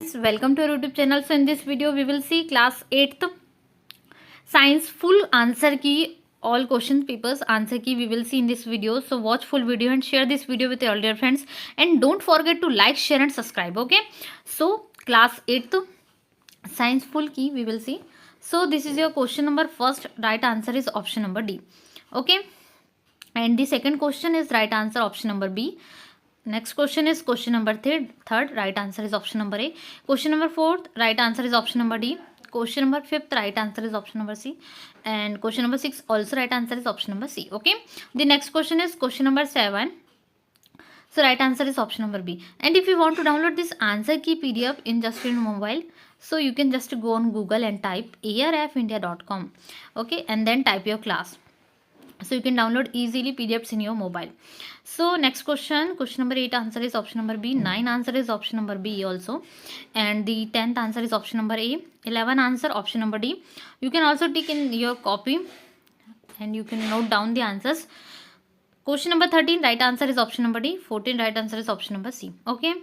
Welcome to our YouTube channel. So in this video we will see class 8th science full answer key, all question papers answer key we will see in this video. So watch full video and share this video with your dear friends, and don't forget to like, share and subscribe. Okay, so class 8th science full key we will see. So this is your question number. First right answer is option number D. Okay, and the second question is right answer option number B. Next question is question number third right answer is option number A. Question number fourth right answer is option number D. Question number fifth right answer is option number C, and question number 6 also right answer is option number C. Okay, the next question is question number 7. So right answer is option number B. And if you want to download this answer key PDF in just your mobile, so you can just go on Google and type arfindia.com. Okay, and then type your class. So you can download easily PDFs in your mobile. So next question number 8 answer is option number B. 9 answer is option number B also, and the 10th answer is option number A. 11 answer option number D. You can also tick in your copy and you can note down the answers. Question number 13 right answer is option number D. 14 right answer is option number C. Okay,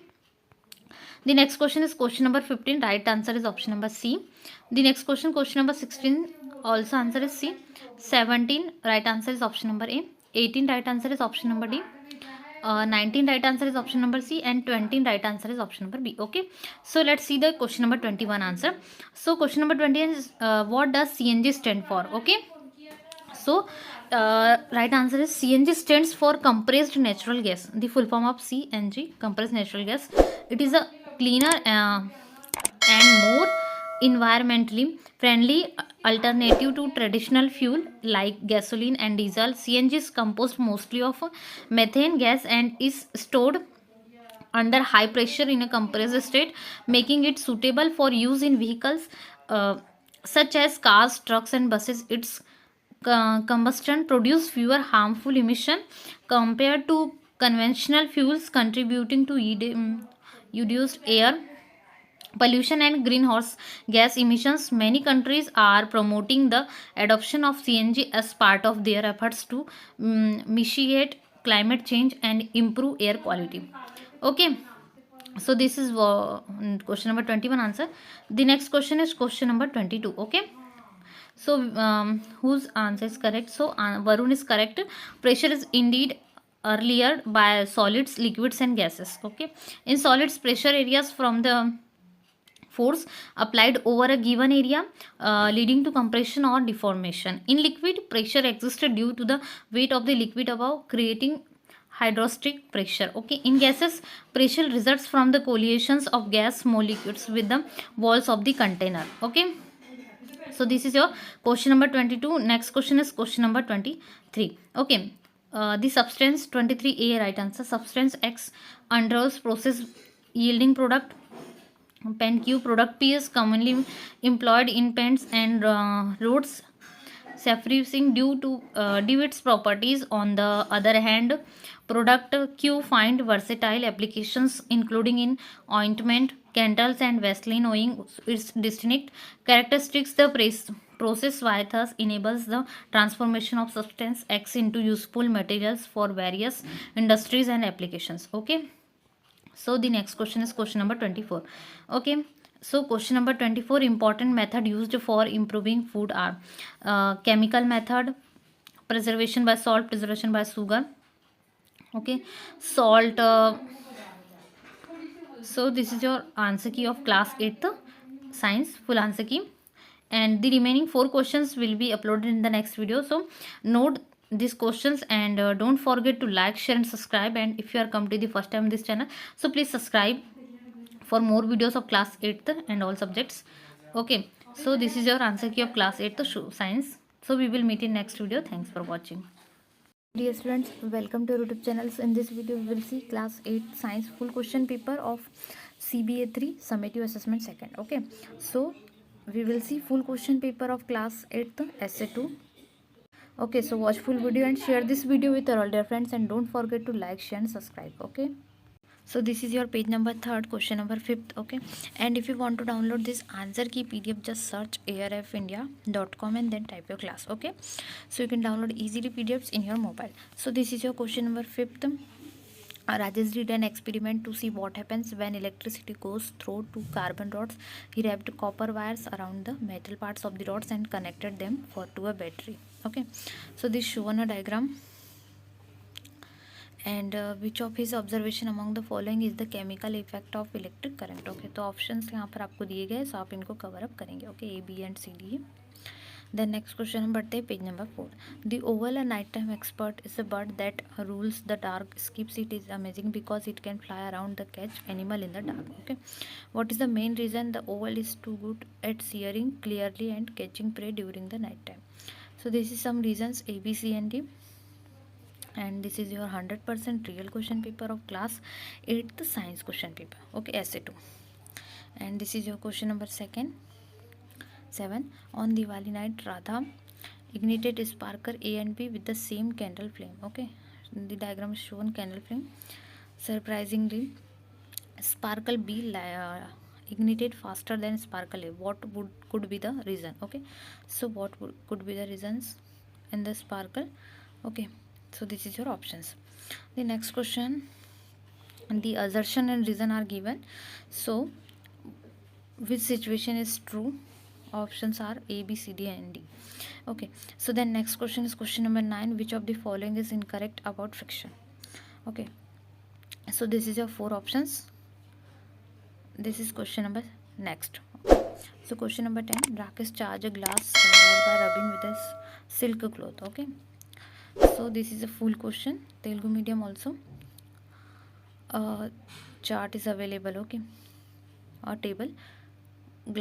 the next question is question number 15 right answer is option number C. The next question number 16 also answer is C. 17 right answer is option number A. 18 right answer is option number D. 19 right answer is option number C, and 20 right answer is option number B. Okay, so let's see the question number 21 answer. So question number 20 is what does CNG stand for? Okay, so right answer is CNG stands for compressed natural gas. The full form of CNG, compressed natural gas. It is a cleaner and more environmentally friendly alternative to traditional fuel like gasoline and diesel. CNG is composed mostly of methane gas and is stored under high pressure in a compressed state, making it suitable for use in vehicles such as cars, trucks and buses. Its combustion produce fewer harmful emission compared to conventional fuels, contributing to reduced air pollution and greenhouse gas emissions. Many countries are promoting the adoption of CNG as part of their efforts to mitigate climate change and improve air quality. Okay, so this is question number 21 answer. The next question is question number 22. Okay, so whose answer is correct? So Varun is correct. Pressure is indeed earlier by solids, liquids and gases. Okay, in solids, pressure areas from the force applied over a given area leading to compression or deformation. In liquid, pressure existed due to the weight of the liquid above, creating hydrostatic pressure. Okay, in gases, pressure results from the collisions of gas molecules with the walls of the container. Okay, so this is your question number 22. Next question is question number 23. Okay, the substance 23A right answer. Substance X undergoes process yielding product pen Q. Product P is commonly employed in pens and roads suffusing due its properties. On the other hand, product Q find versatile applications including in ointment, candles and Vaseline owing its distinct characteristics. The process Y thus enables the transformation of substance X into useful materials for various industries and applications. Okay, so the next question is question number 24. Okay, so question number 24, important method used for improving food are chemical method, preservation by salt, preservation by sugar. Okay, salt. So this is your answer key of class 8th science full answer key, and the remaining 4 questions will be uploaded in the next video. So note these questions and don't forget to like, share and subscribe. And if you are come to the first time this channel, so please subscribe for more videos of class 8th and all subjects. Okay, so this is your answer key of class 8th science. So we will meet in next video. Thanks for watching. Dear students, welcome to YouTube channel. So in this video we will see class 8 science full question paper of CBA 3 summative assessment second. Okay, so we will see full question paper of class 8 essay 2. Okay, so watch full video and share this video with your all dear friends, and don't forget to like, share and subscribe. Okay, so this is your page number 3rd, question number 5th. Okay, and if you want to download this answer key PDF, just search arfindia.com and then type your class. Okay, so you can download easily PDFs in your mobile. So this is your question number 5th Rajesh did an experiment to see what happens when electricity goes through two carbon rods. He wrapped copper wires around the metal parts of the rods and connected them to a battery. Okay, so this shown a diagram. And which of his observation among the following is the chemical effect of electric current? Okay, तो options यहाँ पर आपको दिए गए, so आप इनको cover up करेंगे. Okay, A B and C D. Then next question हम बढ़ते हैं page number 4. The owl a night time expert is a bird that rules the dark skies. It is amazing because it can fly around the catch animal in the dark. Okay, what is the main reason the owl is to good at seeing clearly and catching prey during the night time. So this is some reasons A, B, C and D. And this is your 100% real question paper of class 8th science question paper. Okay, essay 2. And this is your question number 7. On Diwali night, Radha ignited a sparker A and B with the same candle flame. Okay, the diagram is shown candle flame. Surprisingly, sparkle B ignited faster than sparkle A. What could be the reason? Okay, so what could be the reasons in the sparkle? Okay, so this is your options. The next question, the assertion and reason are given. So which situation is true? Options are A, B, C, D and D. Okay, so then next question is question number 9. Which of the following is incorrect about friction? Okay, so this is your 4 options. This is question number next. So question number 10. Rakesh charge a glass by rubbing with a silk cloth. Okay, so this is a full question, Telugu medium also. Chart is available. Okay, a table,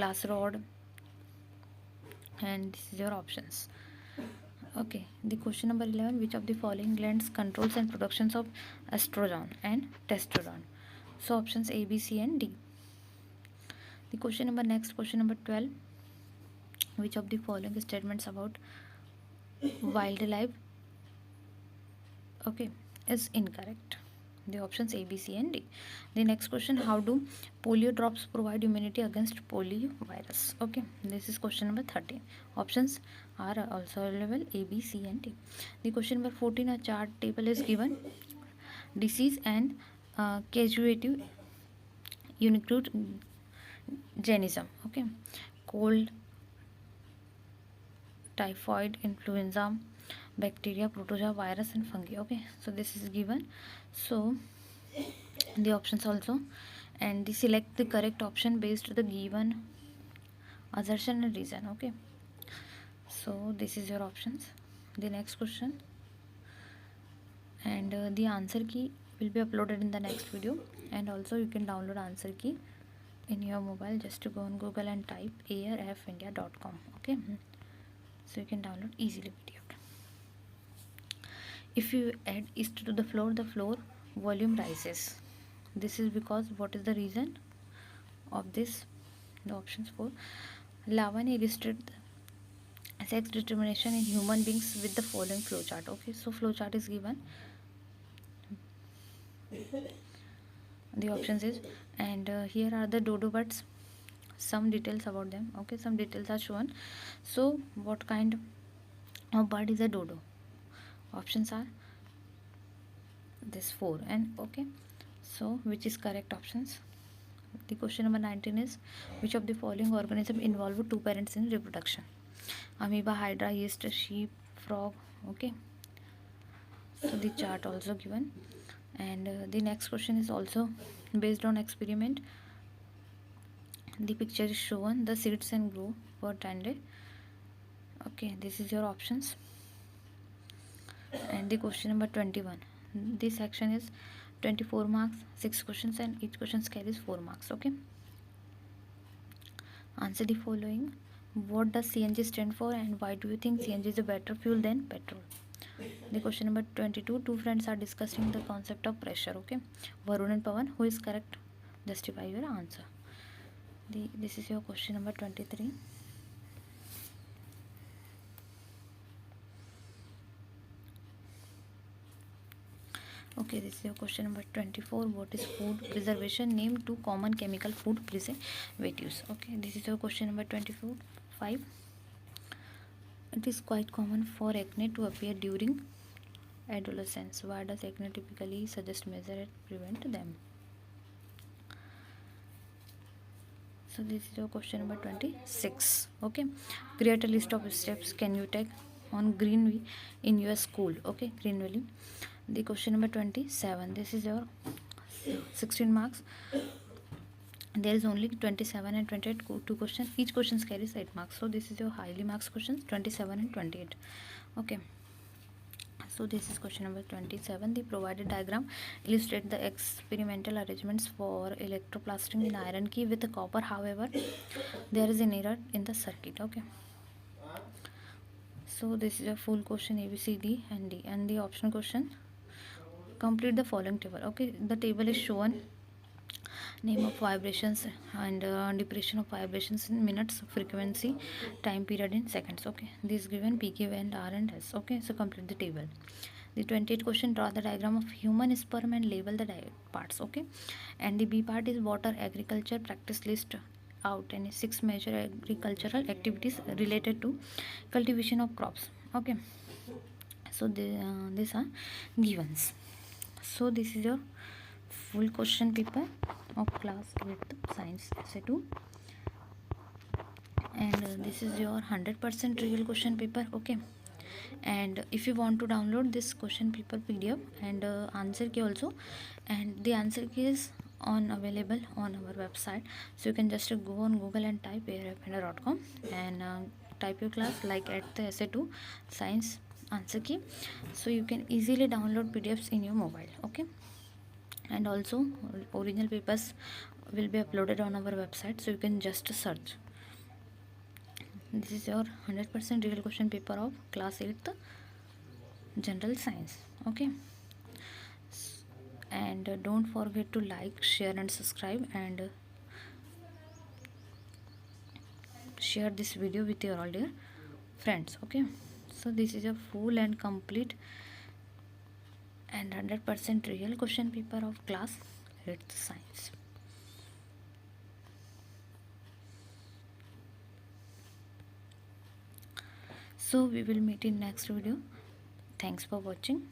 glass rod, and this is your options. Okay, the question number 11. Which of the following glands controls and productions of estrogen and testosterone? So options A, B, C and D. The question number next, question number 12. Which of the following statements about wildlife, okay, is incorrect? The options A, B, C and D. The next question, how do polio drops provide immunity against polio virus? Okay, this is question number 13. Options are also available, A, B, C and D. The question number 14, a chart table is given. Disease and causative unique genism. Okay, cold, typhoid, influenza, bacteria, protozoa, virus and fungi. Okay, so this is given. So the options also, and they select the correct option based on the given assertion and reason. Okay, so this is your options. The next question, and the answer key will be uploaded in the next video, and also you can download answer key in your mobile. Just to go on Google and type airfindia.com. Okay, so you can download easily PDF. If you add yeast to the flour volume rises. This is because, what is the reason of this? The options for Lavanya illustrated sex determination in human beings with the following flowchart. Okay, so flowchart is given. The options is, and here are the dodo birds, some details about them. Okay, some details are shown. So what kind of bird is a dodo? Options are this 4 and okay, so which is correct options? The question number 19 is, which of the following organism involve two parents in reproduction? Amoeba, hydra, yeast, sheep, frog. Okay, so the chart also given, and the next question is also based on experiment. The picture is shown, the seeds and grow for 10 days. Okay, this is your options. And the question number 21, this section is 24 marks, 6 questions, and each question carries 4 marks. Okay, answer the following. What does CNG stand for, and why do you think CNG is a better fuel than petrol? The question number 22, two friends are discussing the concept of pressure. Okay, Varun and Pawan, who is correct? Justify your answer. This is your question number 23. Okay, this is your question number 24. What is food preservation? Name 2 common chemical food preservatives. Okay, this is your question number 24. 5. It is quite common for acne to appear during adolescence. Why does acne typically suggest measure and prevent them? So this is your question number 26. Okay, create a list of steps can you take on green in your school. Okay, green value. The question number 27. This is your 16 marks. There is only 27 and 28 two questions. Each question carries 8 marks. So this is your highly marks questions, 27 and 28. Okay. So this is question number 27. The provided diagram illustrates the experimental arrangements for electroplasting in iron key with copper. However, there is an error in the circuit. Okay. So this is a full question A, B, C, D and D, and the optional question. Complete the following table. Okay, the table is shown. Name of vibrations and duration of vibrations in minutes, frequency, time period in seconds. Okay, this given P, Q, and R and S. Okay, so complete the table. The 28th question, draw the diagram of human sperm and label the parts. Okay, and the B part is water, agriculture, practice list out any 6 major agricultural activities related to cultivation of crops. Okay, so these are givens. So this is your full question paper of class 8th science essay 2, and this is your 100% real question paper. Okay, and if you want to download this question paper PDF and answer key also, and the answer key is on available on our website, so you can just go on Google and type airfender.com and type your class like at the essay 2 science answer key, so you can easily download PDFs in your mobile. Okay, and also original papers will be uploaded on our website, so you can just search. This is your 100% real question paper of class 8th general science. Okay, and don't forget to like, share and subscribe, and share this video with your all dear friends. Okay, so this is a full and complete and 100% real question paper of class 8th science. So we will meet in next video. Thanks for watching.